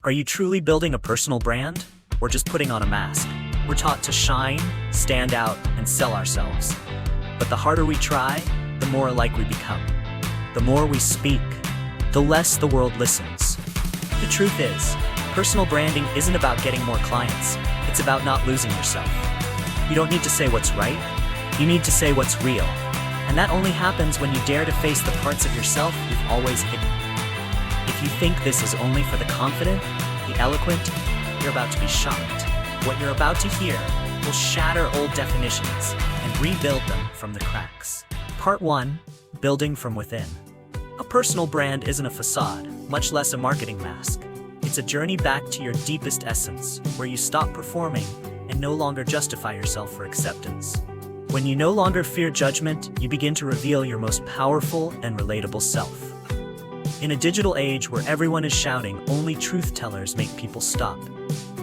Are you truly building a personal brand, or just putting on a mask? We're taught to shine, stand out, and sell ourselves. But the harder we try, the more alike we become. The more we speak, the less the world listens. The truth is, personal branding isn't about getting more clients, it's about not losing yourself. You don't need to say what's right, you need to say what's real. And that only happens when you dare to face the parts of yourself you've always hidden. If you think this is only for the confident, the eloquent, you're about to be shocked. What you're about to hear will shatter old definitions and rebuild them from the cracks. Part 1. Building from within. A personal brand isn't a facade, much less a marketing mask. It's a journey back to your deepest essence, where you stop performing and no longer justify yourself for acceptance. When you no longer fear judgment, you begin to reveal your most powerful and relatable self. In a digital age where everyone is shouting, only truth tellers make people stop.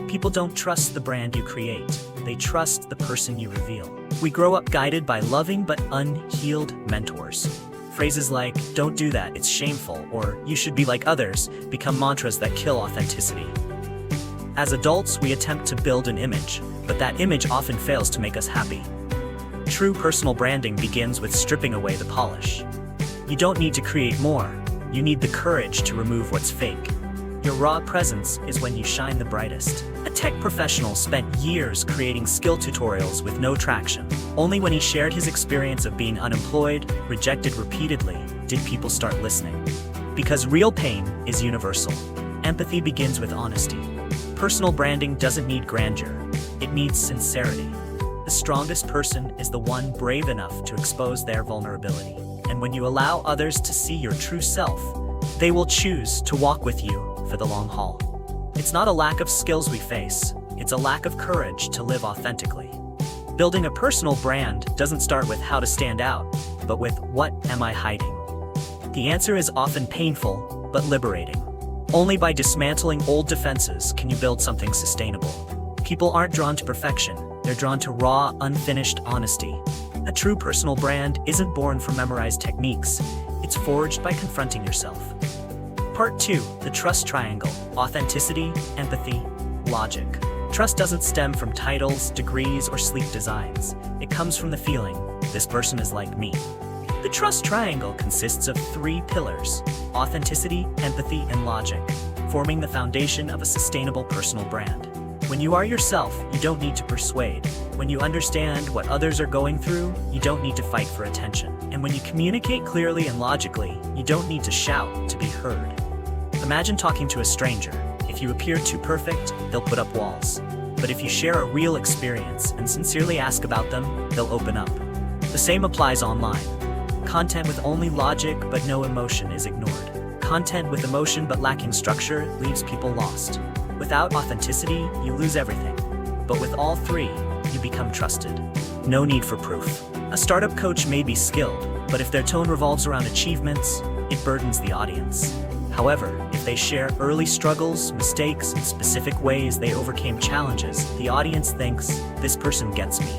People don't trust the brand you create, they trust the person you reveal. We grow up guided by loving but unhealed mentors. Phrases like, "Don't do that, it's shameful," or "You should be like others," become mantras that kill authenticity. As adults, we attempt to build an image, but that image often fails to make us happy. True personal branding begins with stripping away the polish. You don't need to create more, you need the courage to remove what's fake. Your raw presence is when you shine the brightest. A tech professional spent years creating skill tutorials with no traction. Only when he shared his experience of being unemployed, rejected repeatedly, did people start listening. Because real pain is universal. Empathy begins with honesty. Personal branding doesn't need grandeur, it needs sincerity. The strongest person is the one brave enough to expose their vulnerability. And when you allow others to see your true self, they will choose to walk with you for the long haul. It's not a lack of skills we face, it's a lack of courage to live authentically. Building a personal brand doesn't start with how to stand out, but with what am I hiding? The answer is often painful, but liberating. Only by dismantling old defenses can you build something sustainable. People aren't drawn to perfection, they're drawn to raw, unfinished honesty. A true personal brand isn't born from memorized techniques, it's forged by confronting yourself. Part 2. The trust triangle. Authenticity, empathy, logic. Trust doesn't stem from titles, degrees, or sleek designs. It comes from the feeling, this person is like me. The trust triangle consists of 3 pillars: authenticity, empathy, and logic, forming the foundation of a sustainable personal brand. When you are yourself, you don't need to persuade. When you understand what others are going through, you don't need to fight for attention. And when you communicate clearly and logically, you don't need to shout to be heard. Imagine talking to a stranger. If you appear too perfect, they'll put up walls. But if you share a real experience and sincerely ask about them, they'll open up. The same applies online. Content with only logic but no emotion is ignored. Content with emotion but lacking structure leaves people lost. Without authenticity, you lose everything. But with all 3, you become trusted. No need for proof. A startup coach may be skilled, but if their tone revolves around achievements, it burdens the audience. However, if they share early struggles, mistakes, and specific ways they overcame challenges, the audience thinks, this person gets me.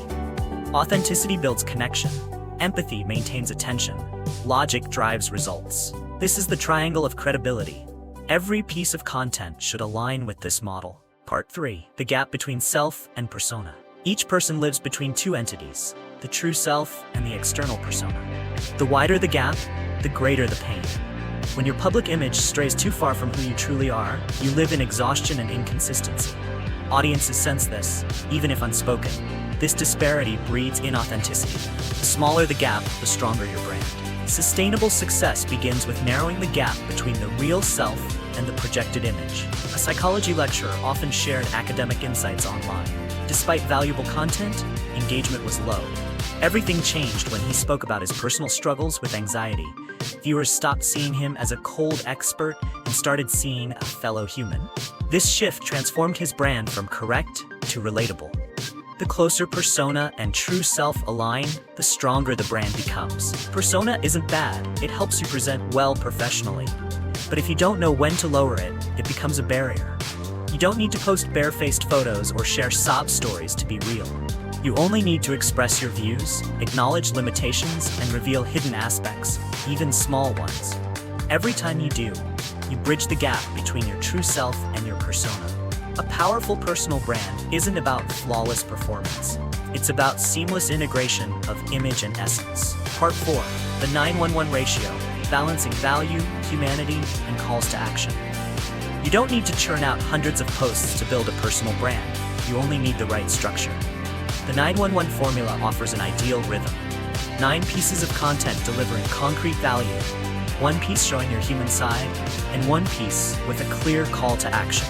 Authenticity builds connection. Empathy maintains attention. Logic drives results. This is the triangle of credibility. Every piece of content should align with this model. Part 3. The gap between self and persona. Each person lives between 2 entities, the true self and the external persona. The wider the gap, the greater the pain. When your public image strays too far from who you truly are, you live in exhaustion and inconsistency. Audiences sense this, even if unspoken. This disparity breeds inauthenticity. The smaller the gap, the stronger your brand. Sustainable success begins with narrowing the gap between the real self and the projected image. A psychology lecturer often shared academic insights online. Despite valuable content, engagement was low. Everything changed when he spoke about his personal struggles with anxiety. Viewers stopped seeing him as a cold expert and started seeing a fellow human. This shift transformed his brand from correct to relatable. The closer persona and true self align, the stronger the brand becomes. Persona isn't bad, it helps you present well professionally. But if you don't know when to lower it, it becomes a barrier. You don't need to post barefaced photos or share sob stories to be real. You only need to express your views, acknowledge limitations, and reveal hidden aspects, even small ones. Every time you do, You bridge the gap between your true self and your persona. A powerful personal brand isn't about flawless performance. It's about seamless integration of image and essence. Part 4. The 911 ratio, balancing value, humanity, and calls to action. You don't need to churn out hundreds of posts to build a personal brand. You only need the right structure. The 911 formula offers an ideal rhythm. 9 pieces of content delivering concrete value, 1 piece showing your human side, and 1 piece with a clear call to action.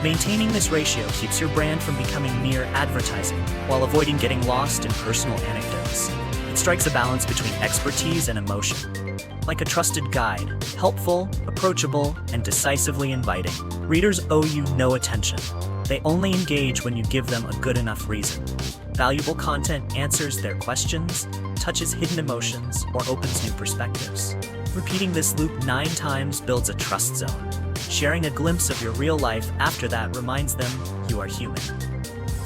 Maintaining this ratio keeps your brand from becoming mere advertising, while avoiding getting lost in personal anecdotes. It strikes a balance between expertise and emotion. Like a trusted guide, helpful, approachable, and decisively inviting, readers owe you no attention. They only engage when you give them a good enough reason. Valuable content answers their questions, touches hidden emotions, or opens new perspectives. Repeating this loop 9 times builds a trust zone. Sharing a glimpse of your real life after that reminds them you are human.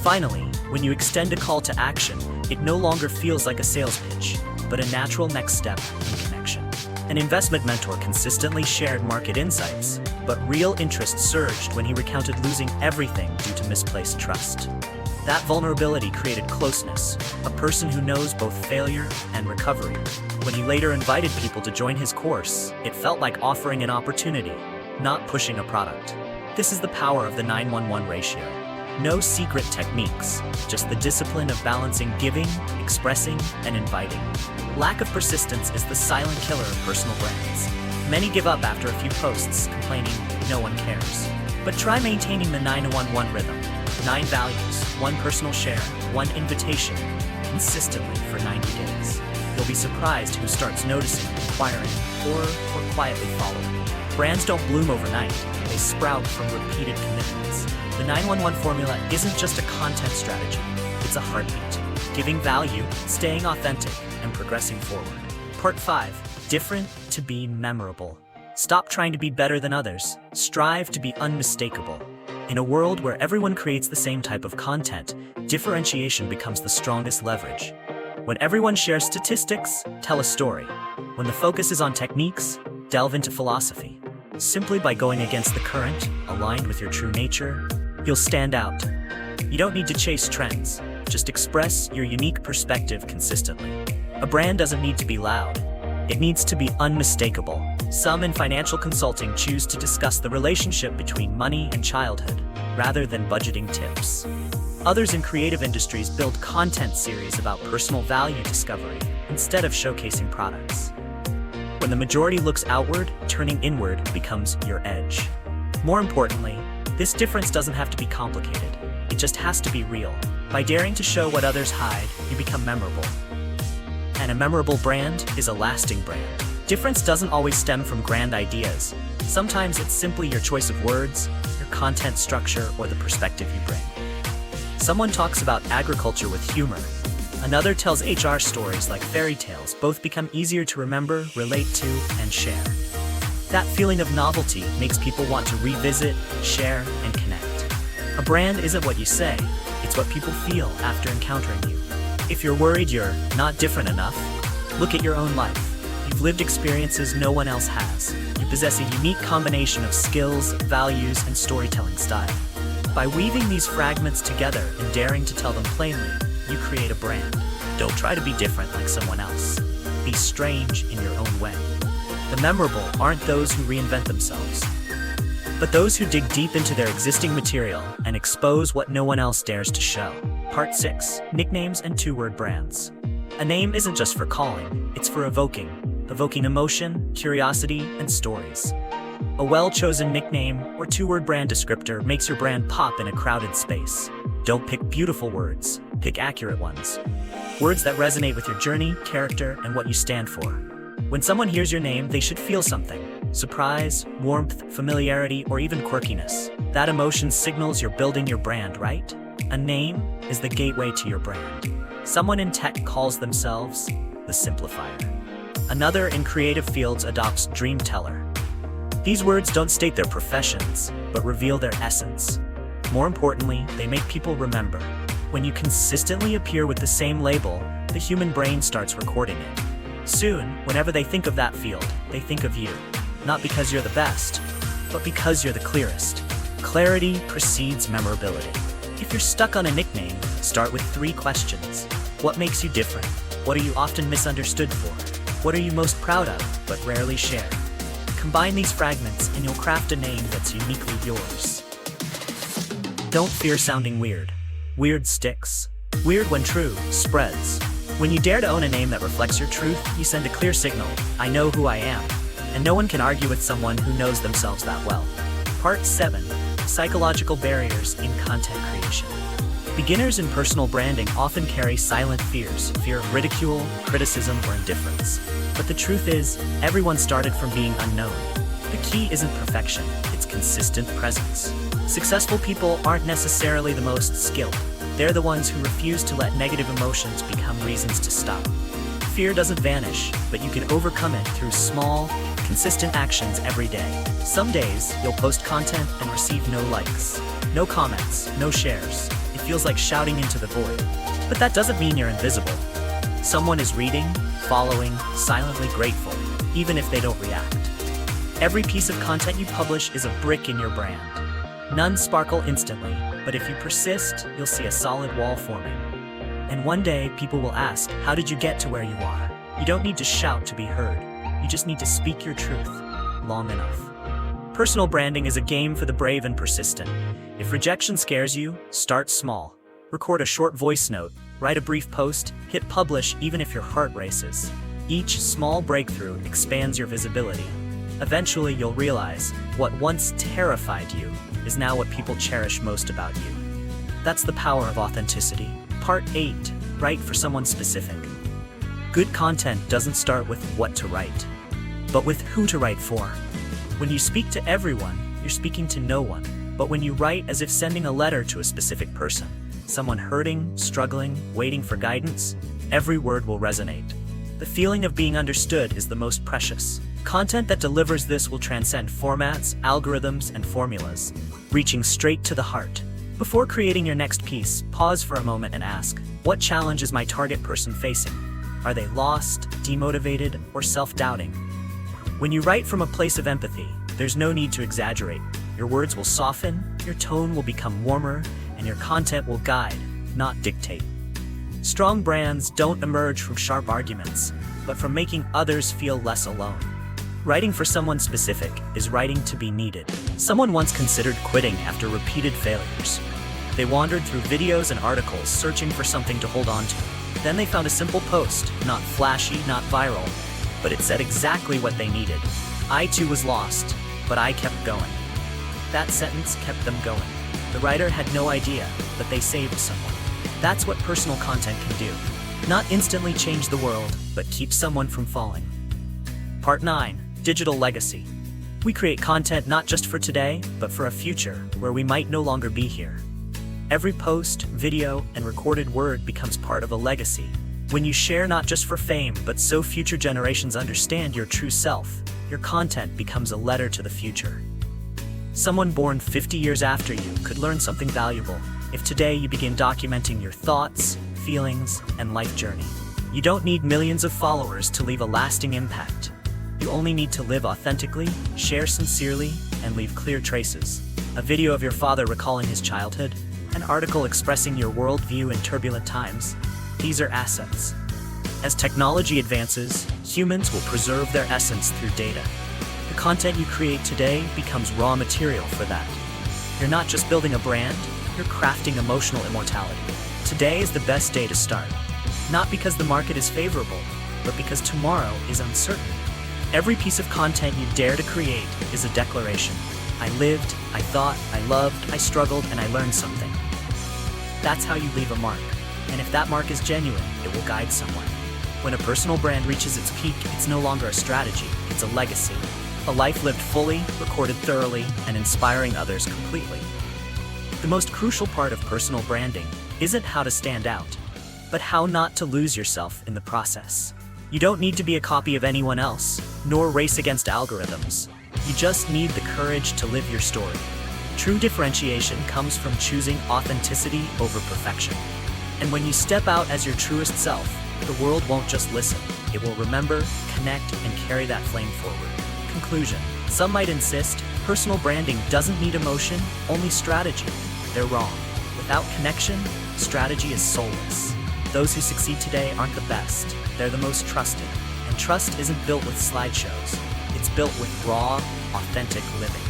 Finally, when you extend a call to action, it no longer feels like a sales pitch, but a natural next step in connection. An investment mentor consistently shared market insights, but real interest surged when he recounted losing everything due to misplaced trust. That vulnerability created closeness, a person who knows both failure and recovery. When he later invited people to join his course, it felt like offering an opportunity, not pushing a product. This is the power of the 911 ratio. No secret techniques, just the discipline of balancing giving, expressing, and inviting. Lack of persistence is the silent killer of personal brands. Many give up after a few posts, complaining no one cares. But try maintaining the 911 rhythm. 9 values, 1 personal share, 1 invitation, consistently for 90 days. You'll be surprised who starts noticing, inquiring, or quietly following. Brands don't bloom overnight, they sprout from repeated commitments. The 911 formula isn't just a content strategy, it's a heartbeat. Giving value, staying authentic, and progressing forward. Part 5. Different to be memorable. Stop trying to be better than others. Strive to be unmistakable. In a world where everyone creates the same type of content, differentiation becomes the strongest leverage. When everyone shares statistics, tell a story. When the focus is on techniques, delve into philosophy. Simply by going against the current, aligned with your true nature, you'll stand out. You don't need to chase trends, just express your unique perspective consistently. A brand doesn't need to be loud. It needs to be unmistakable. Some in financial consulting choose to discuss the relationship between money and childhood, rather than budgeting tips. Others in creative industries build content series about personal value discovery, instead of showcasing products. When the majority looks outward, turning inward becomes your edge. More importantly, this difference doesn't have to be complicated. It just has to be real. By daring to show what others hide, you become memorable. And a memorable brand is a lasting brand. Difference doesn't always stem from grand ideas. Sometimes it's simply your choice of words, your content structure, or the perspective you bring. Someone talks about agriculture with humor. Another tells HR stories like fairy tales. Both become easier to remember, relate to, and share. That feeling of novelty makes people want to revisit, share, and connect. A brand isn't what you say, it's what people feel after encountering you. If you're worried you're not different enough, look at your own life. You've lived experiences no one else has. You possess a unique combination of skills, values, and storytelling style. By weaving these fragments together and daring to tell them plainly, you create a brand. Don't try to be different like someone else. Be strange in your own way. The memorable aren't those who reinvent themselves, but those who dig deep into their existing material and expose what no one else dares to show. Part 6. Nicknames and 2-word brands. A name isn't just for calling, it's for evoking emotion, curiosity, and stories. A well-chosen nickname or 2-word brand descriptor makes your brand pop in a crowded space. Don't pick beautiful words, pick accurate ones. Words that resonate with your journey, character, and what you stand for. When someone hears your name, they should feel something. Surprise, warmth, familiarity, or even quirkiness. That emotion signals you're building your brand, right? A name is the gateway to your brand. Someone in tech calls themselves the simplifier. Another in creative fields adopts dream teller. These words don't state their professions, but reveal their essence. More importantly, they make people remember. When you consistently appear with the same label, the human brain starts recording it. Soon, whenever they think of that field, they think of you. not because you're the best, but because you're the clearest. Clarity precedes memorability. If you're stuck on a nickname, start with 3 questions. What makes you different? What are you often misunderstood for? What are you most proud of, but rarely share? Combine these fragments and you'll craft a name that's uniquely yours. Don't fear sounding weird. Weird sticks. Weird when true, spreads. When you dare to own a name that reflects your truth, you send a clear signal: I know who I am. And no one can argue with someone who knows themselves that well. Part 7. Psychological barriers in content creation. Beginners in personal branding often carry silent fears, fear of ridicule, criticism, or indifference. But the truth is, everyone started from being unknown. The key isn't perfection, it's consistent presence. Successful people aren't necessarily the most skilled. They're the ones who refuse to let negative emotions become reasons to stop. Fear doesn't vanish, but you can overcome it through small, consistent actions every day. Some days, you'll post content and receive no likes, no comments, no shares. It feels like shouting into the void. But that doesn't mean you're invisible. Someone is reading, following, silently grateful, even if they don't react. Every piece of content you publish is a brick in your brand. None sparkle instantly, but if you persist, you'll see a solid wall forming. And one day, people will ask, how did you get to where you are? You don't need to shout to be heard. You just need to speak your truth long enough. Personal branding is a game for the brave and persistent. If rejection scares you, start small. Record a short voice note, write a brief post, hit publish even if your heart races. Each small breakthrough expands your visibility. Eventually, you'll realize what once terrified you is now what people cherish most about you. That's the power of authenticity. Part 8. Write for someone specific. Good content doesn't start with what to write, but with who to write for. When you speak to everyone, you're speaking to no one. But when you write as if sending a letter to a specific person, someone hurting, struggling, waiting for guidance, every word will resonate. The feeling of being understood is the most precious. Content that delivers this will transcend formats, algorithms, and formulas, reaching straight to the heart. Before creating your next piece, pause for a moment and ask, what challenge is my target person facing? Are they lost, demotivated, or self-doubting? When you write from a place of empathy, there's no need to exaggerate. Your words will soften, your tone will become warmer, and your content will guide, not dictate. Strong brands don't emerge from sharp arguments, but from making others feel less alone. Writing for someone specific is writing to be needed. Someone once considered quitting after repeated failures. They wandered through videos and articles searching for something to hold on to. Then they found a simple post, not flashy, not viral, but it said exactly what they needed. I too was lost, but I kept going. That sentence kept them going. The writer had no idea, but they saved someone. That's what personal content can do. Not instantly change the world, but keep someone from falling. Part 9. Digital legacy. We create content not just for today, but for a future where we might no longer be here. Every post, video, and recorded word becomes part of a legacy. When you share not just for fame, but so future generations understand your true self, your content becomes a letter to the future. Someone born 50 years after you could learn something valuable if today you begin documenting your thoughts, feelings, and life journey. You don't need millions of followers to leave a lasting impact. You only need to live authentically, share sincerely, and leave clear traces. A video of your father recalling his childhood, an article expressing your worldview in turbulent times. These are assets. As technology advances, humans will preserve their essence through data. The content you create today becomes raw material for that. You're not just building a brand, you're crafting emotional immortality. Today is the best day to start. Not because the market is favorable, but because tomorrow is uncertain. Every piece of content you dare to create is a declaration. I lived, I thought, I loved, I struggled, and I learned something. That's how you leave a mark. And if that mark is genuine, it will guide someone. When a personal brand reaches its peak, it's no longer a strategy, it's a legacy. A life lived fully, recorded thoroughly, and inspiring others completely. The most crucial part of personal branding isn't how to stand out, but how not to lose yourself in the process. You don't need to be a copy of anyone else, nor race against algorithms. You just need the courage to live your story. True differentiation comes from choosing authenticity over perfection. And when you step out as your truest self, the world won't just listen. It will remember, connect, and carry that flame forward. Conclusion. Some might insist personal branding doesn't need emotion, only strategy. They're wrong. Without connection, strategy is soulless. Those who succeed today aren't the best, they're the most trusted. And trust isn't built with slideshows, it's built with raw, authentic living.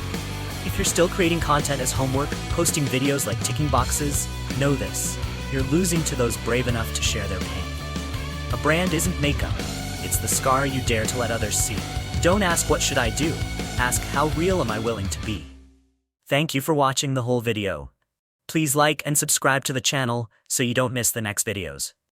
If you're still creating content as homework, posting videos like ticking boxes, know this: you're losing to those brave enough to share their pain. A brand isn't makeup, it's the scar you dare to let others see. Don't ask what should I do, ask how real am I willing to be. Thank you for watching the whole video. Please like and subscribe to the channel so you don't miss the next videos.